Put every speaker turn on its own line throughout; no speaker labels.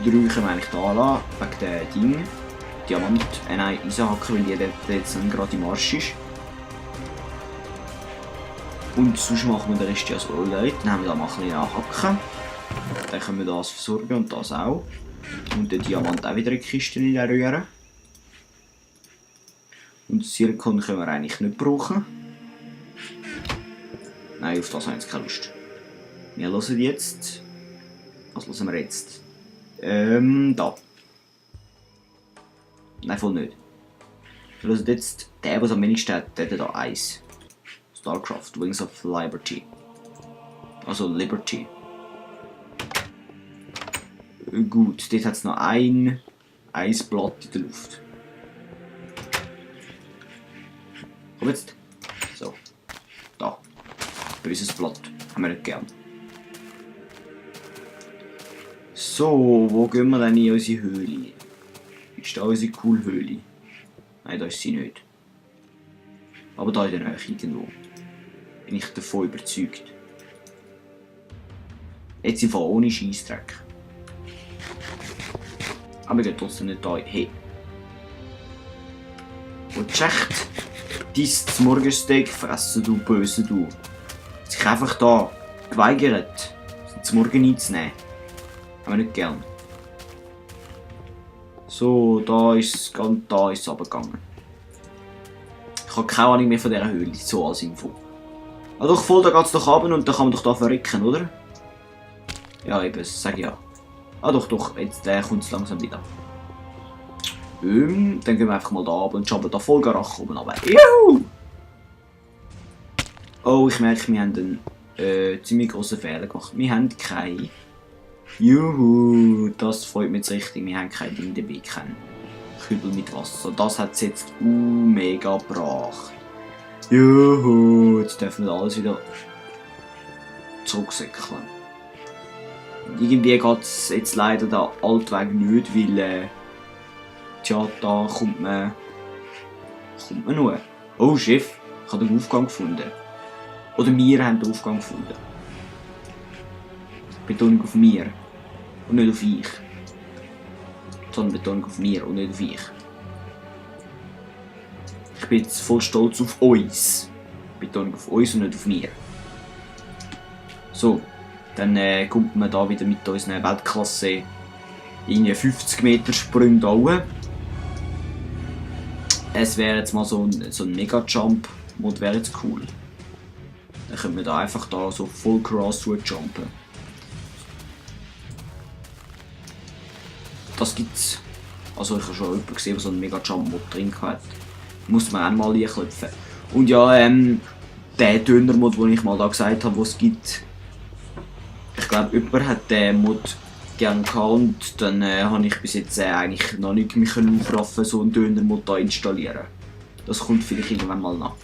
3 können wir eigentlich da lassen, wegen der Ding. Diamant, nein, Eisenhacker, weil jeder jetzt gerade im Arsch ist. Und sonst machen wir den Rest ja so Leute. Dann haben wir da mal ein bisschen anhacken. Dann können wir das versorgen und das auch. Und den Diamant auch wieder in die Kiste rühren. Und das Zirkon können wir eigentlich nicht brauchen. Nein, auf das haben wir jetzt keine Lust. Wir hören jetzt. Was hören wir jetzt? Da. Nein, voll nicht. Wir hören jetzt den, was am wenigsten hat, der da 1. StarCraft, Wings of Liberty. Also Liberty. Gut, dort hat es noch ein Blatt in der Luft. Komm jetzt. So. Da. Böses Blatt. Haben wir nicht gern. So, wo gehen wir denn in unsere Höhle? Ist da unsere coole Höhle? Nein, da ist sie nicht. Aber da in der Nähe irgendwo. Bin ich davon überzeugt. Jetzt einfach ohne Scheissdreck. Aber wir gehen trotzdem nicht da. Hey. Und echt dein Morgensteak fressen, du Böse, du. Sich einfach da geweigert, das Morgen einzunehmen. Haben wir nicht gern. So, da ist es runtergegangen. Ich habe keine Ahnung mehr von dieser Höhle, so als Info. Ah doch, voll, da geht es doch runter und da kann man doch da verrecken, oder? Ja, eben, das sage ich ja. Ah doch, jetzt kommt es langsam wieder. Dann gehen wir einfach mal da runter und schauen da voll Garach oben runter. Juhu! Oh, ich merke, wir haben einen ziemlich grossen Fehler gemacht. Wir haben keine... Juhu, das freut mich jetzt richtig. Wir haben kein Ding dabei, kein Kübel mit Wasser. Das hat es jetzt mega gebracht. Juhu, jetzt dürfen wir alles wieder zurücksäckeln. Irgendwie geht es jetzt leider der Altweg nicht, weil tja, da kommt man nur. Oh Chef, ich habe den Aufgang gefunden. Oder wir haben den Aufgang gefunden. Betonung auf mir und nicht auf ich. Sondern Betonung auf mir und nicht auf ich. Ich bin jetzt voll stolz auf uns. Betonung auf uns und nicht auf mir. So, dann kommt man da wieder mit unseren Weltklasse in 50 Meter Sprüngen da hoch. Es wäre jetzt mal so ein Mega-Jump-Mod, wäre jetzt cool. Dann können wir da einfach da so voll cross jumpen. Das gibt's. Also ich habe schon jemanden gesehen, der so einen Mega-Jump-Mod drin hat. Muss man auch mal einklopfen. Und ja, der Döner-Mod, den ich mal da gesagt habe, was es gibt. Ich glaube, jemand hat den Mod gerne gehabt und dann habe ich bis jetzt eigentlich noch nicht mich aufraffen, so einen Döner-Mod da installieren. Das kommt vielleicht irgendwann mal nach.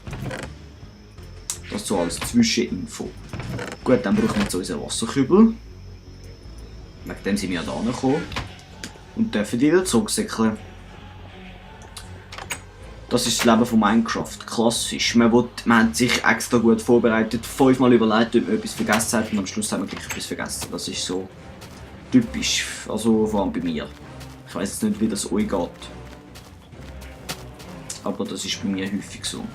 Das so als Zwischeninfo. Gut, dann brauchen wir jetzt unseren Wasserkübel. Wegen dem sind wir ja da gekommen. Und dürfen wieder zurücksäckeln. Das ist das Leben von Minecraft. Klassisch. Man hat sich extra gut vorbereitet, 5-mal überlegt, ob man etwas vergessen hat und am Schluss haben wir gleich etwas vergessen. Das ist so typisch. Also vor allem bei mir. Ich weiss jetzt nicht, wie das euch geht. Aber das ist bei mir häufig so.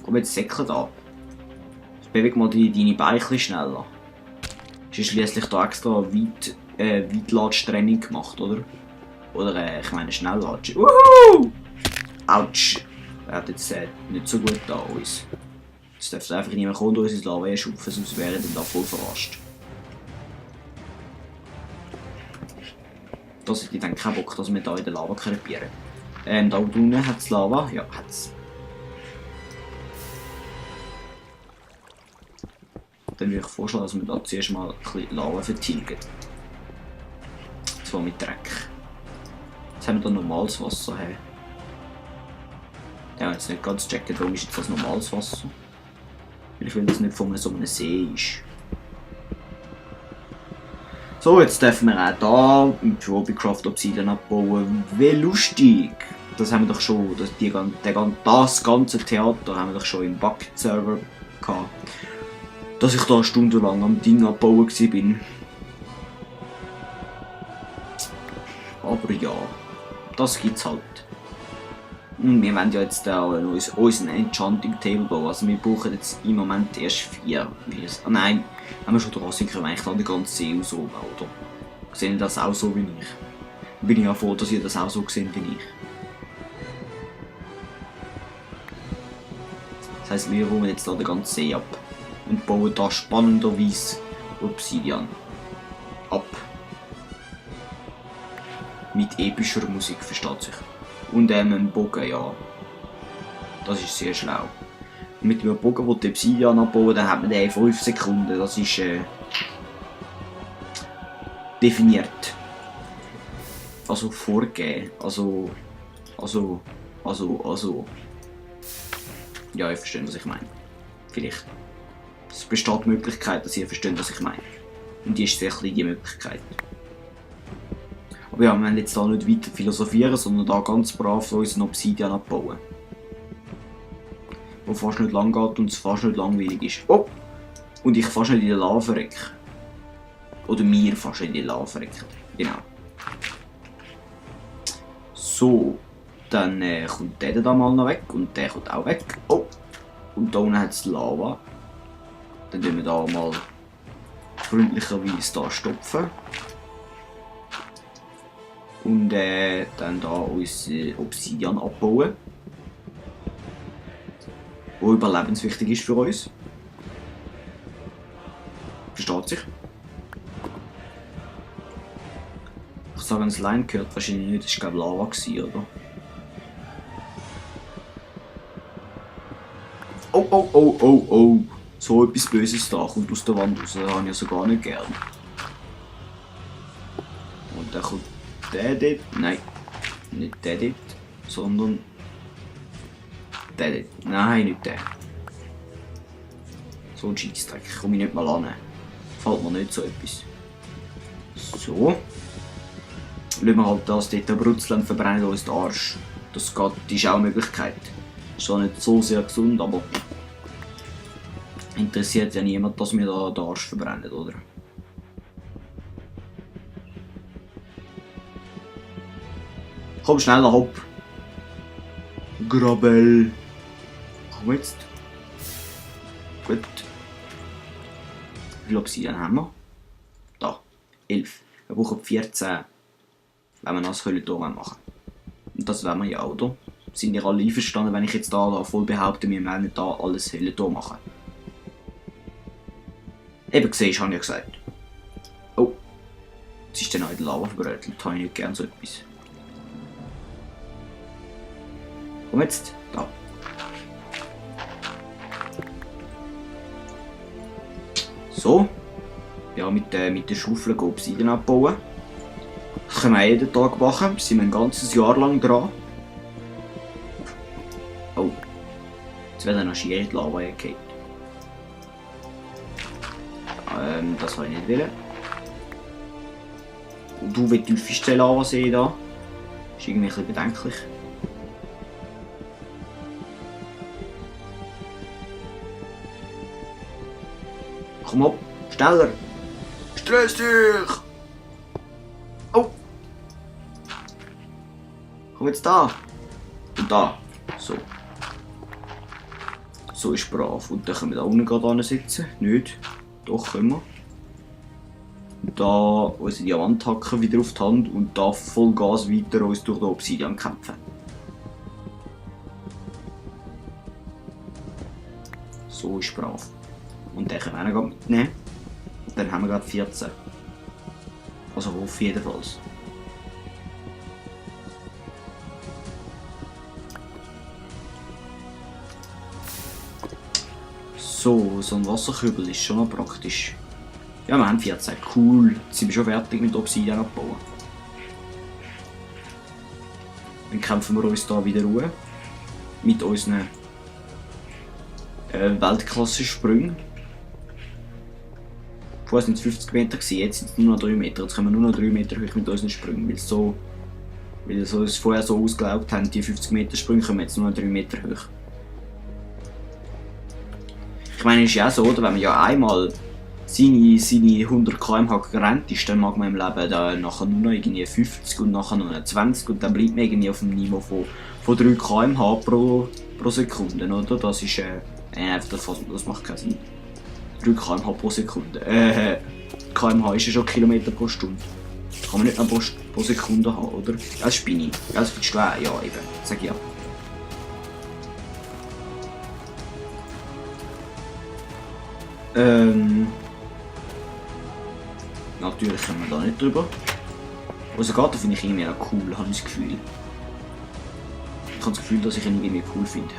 Komm, jetzt säckle da. Beweg mal deine Beine ein schneller. Ist ja schliesslich da extra Weitlatsch-Training gemacht, oder? Oder ich meine Schnelllatsch. Wuhu! Autsch! Er hat jetzt nicht so gut da uns. Jetzt dürfte einfach niemand kommen und uns ins Lava schupfen, sonst wäre er dann da voll verarscht. Das hätte ich dann keinen Bock, dass wir da in der Lava krepieren. Da unten hat es Lava. Ja, hat es. Dann würde ich vorschlagen, dass wir da zuerst mal ein bisschen Lava vertilgen. Zwar mit Dreck. Jetzt haben wir da normales Wasser. Hey. Ja, jetzt nicht ganz checken, warum ist jetzt das normales Wasser. Ich will das nicht von so einem See ist. So, jetzt dürfen wir auch da mit Robicraft Obsidian abbauen. Wie lustig! Das haben wir doch schon, das ganze Theater haben wir doch schon im Bucket-Server gehabt. Dass ich da stundenlang am Ding abbauen war. Aber ja, das gibt's halt. Und wir wollen ja jetzt unseren Enchanting Table bauen. Also wir brauchen jetzt im Moment erst 4. Nein, wenn wir schon dran sind, können wir eigentlich den ganzen See so bauen, oder? Seht ihr das auch so wie ich? Bin ich auch froh, dass ihr das auch so seht wie ich. Das heisst, wir räumen jetzt hier den ganzen See ab. Und bauen da spannenderweise Obsidian ab. Mit epischer Musik, versteht sich. Und einen Bogen, ja. Das ist sehr schlau. Und mit dem Bogen, wo die Obsidian abbauen, dann hat man den in 5 Sekunden. Das ist definiert. Also vorgegeben. Also. Ja, ihr versteht, was ich meine. Vielleicht. Es besteht die Möglichkeit, dass ihr versteht, was ich meine. Und die ist sehr klein, die Möglichkeit. Aber ja, wir wollen jetzt da nicht weiter philosophieren, sondern da ganz brav unseren Obsidian abbauen. Wo fast nicht lang geht und es fast nicht langweilig ist. Oh! Und ich fast nicht in der Lava verrecke. Oder mir fast nicht in der Lava verrecke. Genau. So. Dann kommt der da mal noch weg und der kommt auch weg. Oh! Und da unten hat es Lava. Dann tun wir da mal freundlicherweise da stopfen. Und dann da unsere Obsidian abbauen. Wo überlebenswichtig ist für uns. Versteht sich? Ich sage, wenn es Line gehört, wahrscheinlich nicht. Das war glaube Lava, oder? Oh, oh, oh, oh, oh. So etwas Böses da kommt aus der Wand raus. Das habe ich ja so gar nicht gern. Und dann kommt der dort. Nein. Nicht der dort. Sondern der dort. Nein, nicht der. So ein Scheissdreck. Komme ich nicht mal an. Fällt mir nicht so etwas. So. Lassen wir halt das dort brutzeln und verbrennen uns den Arsch. Das geht, das ist auch eine Möglichkeit. Ist zwar nicht so sehr gesund, aber interessiert ja niemand, dass wir da den Arsch verbrennen, oder? Komm schneller, hopp! Grabel! Komm jetzt! Gut. Wie viel Obsidian haben wir? Da, 11. Wir brauchen 14, wenn wir noch das Höhlentor machen. Und das wollen wir ja, oder? Sind ihr alle einverstanden, wenn ich jetzt da voll behaupte, wir wollen da alles Höhlentor machen? Eben siehst, habe ich ja gesagt. Oh. Jetzt ist der noch in der Lava verbrötelt. Habe ich nicht gerne so etwas. Komm jetzt. Da. So. Ja, mit der Schaufel Obsidian abbauen. Das können wir jeden Tag machen. Sind wir ein ganzes Jahr lang dran. Oh. Jetzt werden noch Schier in die Lava gefallen. Das wollte ich nicht wollen. Und du, wie tief ist der Lavasee da? Ist irgendwie ein bisschen bedenklich. Komm ab, schneller! Stress dich! Oh! Komm jetzt da! Und da! So. So ist brav. Und dann können wir da unten gerade sitzen. Nicht. Doch, können wir. Da unsere Diamanthacken wieder auf die Hand und da voll Gas weiter uns durch den Obsidian kämpfen. So ist brav. Und den können wir auch mitnehmen. Dann haben wir gerade 14. Also auf jeden Fall. So ein Wasserkübel ist schon noch praktisch. Ja, wir haben 14. Cool. Jetzt sind wir schon fertig mit Obsidian abbauen. Dann kämpfen wir uns da wieder Ruhe. Mit unseren Weltklasse-Sprüngen. Vorher waren es 50 Meter, jetzt sind es nur noch 3 Meter. Jetzt können wir nur noch 3 Meter hoch mit unseren Sprüngen. Weil wir es vorher so ausgelaugt haben, die 50 Meter Sprünge kommen jetzt nur noch 3 Meter hoch. Ich meine, es ist ja auch so, oder? Wenn man ja einmal seine 100 km/h gerannt ist, dann mag man im Leben da nachher nur noch irgendwie 50 und nachher noch 20 und dann bleibt man irgendwie auf dem Niveau von 3 km/h pro Sekunde, oder? Das ist das macht keinen Sinn. 3 km/h pro Sekunde. km/h ist ja schon Kilometer pro Stunde. Kann man nicht noch pro Sekunde haben, oder? Das spinne ich. Das findest du auch? Ja, eben. Sag ja. Natürlich kommen wir da nicht drüber. Also Garten finde ich irgendwie auch cool, habe ich das Gefühl. Ich habe das Gefühl, dass ich ihn irgendwie cool finde.